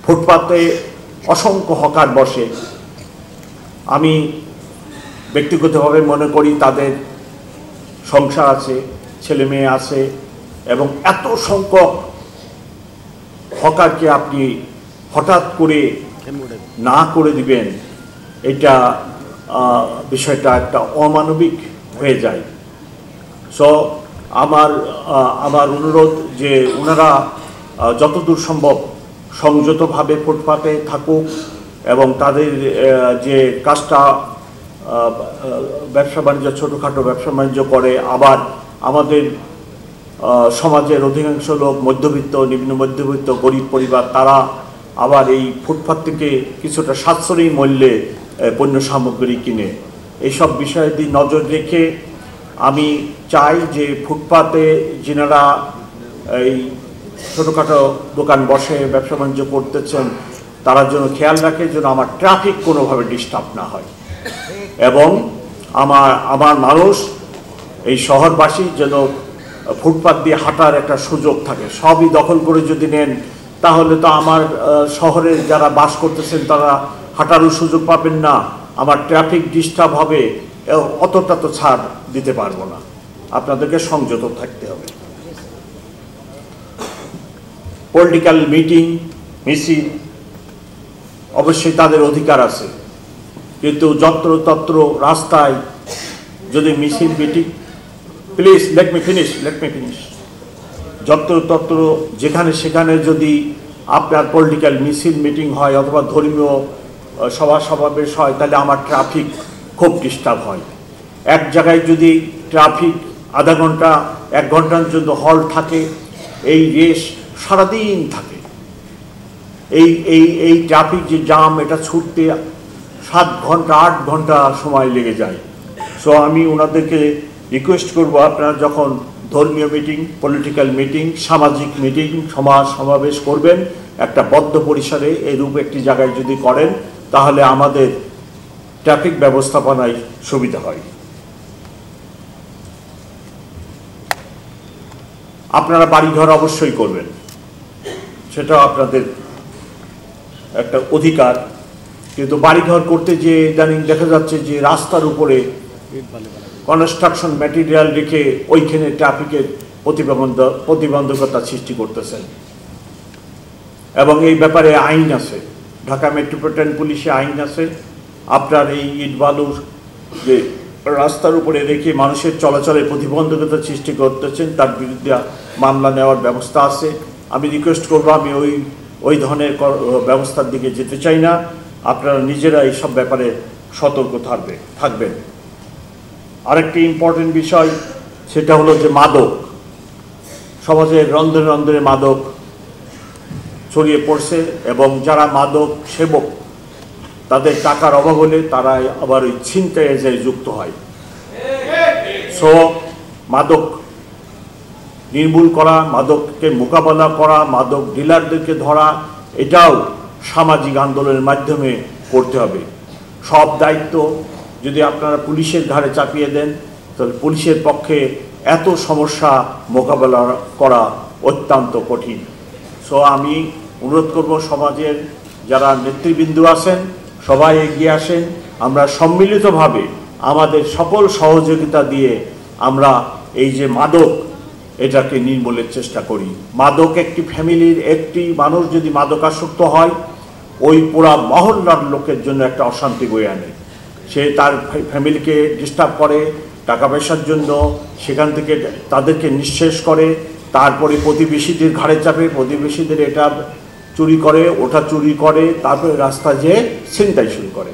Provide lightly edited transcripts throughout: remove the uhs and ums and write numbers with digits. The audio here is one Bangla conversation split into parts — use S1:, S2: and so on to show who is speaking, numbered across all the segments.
S1: ফুটপাতে অসংখ্য হকার বসে। আমি ব্যক্তিগতভাবে মনে করি তাদের সংসার আছে, ছেলে মেয়ে আছে, এবং এত সংখ্যক হকারকে আপনি হঠাৎ করে না করে দিবেন, এটা বিষয়টা একটা অমানবিক হয়ে যায়। সো আমার অনুরোধ যে ওনারা যতদূর সম্ভব সংযতভাবে ফুটপাতে থাকুক এবং তাদের যে কাজটা ব্যবসা বাণিজ্য ছোটোখাটো ব্যবসা বাণিজ্য করে, আবার আমাদের সমাজের অধিকাংশ লোক মধ্যবিত্ত, নিম্ন মধ্যবিত্ত, গরিব পরিবার, তারা আবার এই ফুটপাত থেকে কিছুটা সাশ্রয়ী মূল্যে পণ্য সামগ্রী কিনে। এইসব বিষয়ে নজর রেখে আমি চাই যে ফুটপাতে যিনারা এই ছোটোখাটো দোকান বসে ব্যবসা বাণিজ্য করতেছেন তারা যেন খেয়াল রাখে যেন আমার ট্রাফিক কোনোভাবে ডিস্টার্ব না হয়, এবং আমার মানুষ এই শহরবাসী যেন ফুটপাত দিয়ে হাঁটার একটা সুযোগ থাকে। সবই দখল করে যদি নেন তাহলে তো আমার শহরে যারা বাস করতেছেন তারা হাঁটারও সুযোগ পাবেন না, আমার ট্রাফিক ডিস্টার্ব হবে, অতটা তো ছাড় দিতে পারবো না। আপনাদেরকে সংযত থাকতে হবে। পলিটিক্যাল মিটিং মিছিল অবশ্যই তাদের অধিকার আছে, কিন্তু যত্রতত্র রাস্তায় যদি মিছিল meeting, please let me finish, যত্রতত্র যেখানে সেখানে যদি আপনার পলিটিক্যাল মিছিল মিটিং হয় অথবা ধর্মীয় সভা সমাবেশ হয়, তাহলে আমার ট্রাফিক খুব ডিস্টার্ব হয়। এক জায়গায় যদি ট্রাফিক আধা ঘন্টা 1 ঘন্টার জন্য হল থাকে, এই রেস সারাদিন থাকে। এই ট্রাফিক যে জাম, এটা ছুটতে 7 ঘন্টা 8 ঘন্টা সময় লেগে যায়। সো আমি ওনাদেরকে রিকোয়েস্ট করব, আপনারা যখন ধর্মীয় মিটিং, পলিটিক্যাল মিটিং, সামাজিক মিটিং, সমাবেশ করবেন, একটা বদ্ধ পরিসরে এরূপ একটি জায়গায় যদি করেন তাহলে আমাদের ট্রাফিক ব্যবস্থাপনায় সুবিধা হয়। আপনারা বাড়িঘর অবশ্যই করবেন, সেটা আপনাদের একটা অধিকার, কিন্তু বাড়িঘর করতে যে ইদানিং দেখা যাচ্ছে যে রাস্তার উপরে কনস্ট্রাকশন ম্যাটেরিয়াল রেখে ওইখানে ট্রাফিকের প্রতিবন্ধকতা সৃষ্টি করতেছেন, এবং এই ব্যাপারে আইন আছে, ঢাকা মেট্রোপলিটন পুলিশে আইন আছে। আপনার এই ইট বালুর যে রাস্তার উপরে রেখে মানুষের চলাচলে প্রতিবন্ধকতা সৃষ্টি করতেছেন, তার বিরুদ্ধে মামলা নেওয়ার ব্যবস্থা আছে। আমি রিকোয়েস্ট করবো, আমি ওই ধরনের ব্যবস্থার দিকে যেতে চাই না। আপনারা নিজেরা এইসব ব্যাপারে সতর্ক থাকবেন। আরেকটি ইম্পর্টেন্ট বিষয়, সেটা হলো যে মাদক, সমাজের রন্ধ্রে রন্ধ্রে মাদক ছড়িয়ে পড়ছে, এবং যারা মাদক সেবক তাদের টাকার অভাব হলে তারা আবার ওই ছিনতাইয়ে যুক্ত হয়। সো মাদক নির্মূল করা, মাদককে মোকাবেলা করা, মাদক ডিলারদেরকে ধরা, এটাও সামাজিক আন্দোলনের মাধ্যমে করতে হবে। সব দায়িত্ব যদি আপনারা পুলিশের ঘাড়ে চাপিয়ে দেন তাহলে পুলিশের পক্ষে এত সমস্যা মোকাবেলা করা অত্যন্ত কঠিন। সো আমি অনুরোধ করব, সমাজের যারা নেতৃবৃন্দ আছেন সবাই এগিয়ে আসেন, আমরা সম্মিলিতভাবে আমাদের সকল সহযোগিতা দিয়ে আমরা এই যে মাদক, এটাকে নির্মূলের চেষ্টা করি। মাদক একটি ফ্যামিলির, একটি মানুষ যদি মাদকাসক্ত হয়, ওই পুরা মহল্লার লোকের জন্য একটা অশান্তি বয়ে আনে। সে তার ফ্যামিলিকে ডিস্টার্ব করে টাকা পয়সার জন্য, সেখান থেকে তাদেরকে নিঃশেষ করে, তারপরে প্রতিবেশীদের ঘাড়ে চাপে, প্রতিবেশীদের এটা চুরি করে, ওটা চুরি করে, তারপরে রাস্তায় যেয়ে ছিনতাই শুরু করে।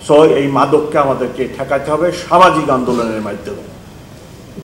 S1: সো এই মাদককে আমাদেরকে ঠেকাতে হবে সামাজিক আন্দোলনের মাধ্যমে।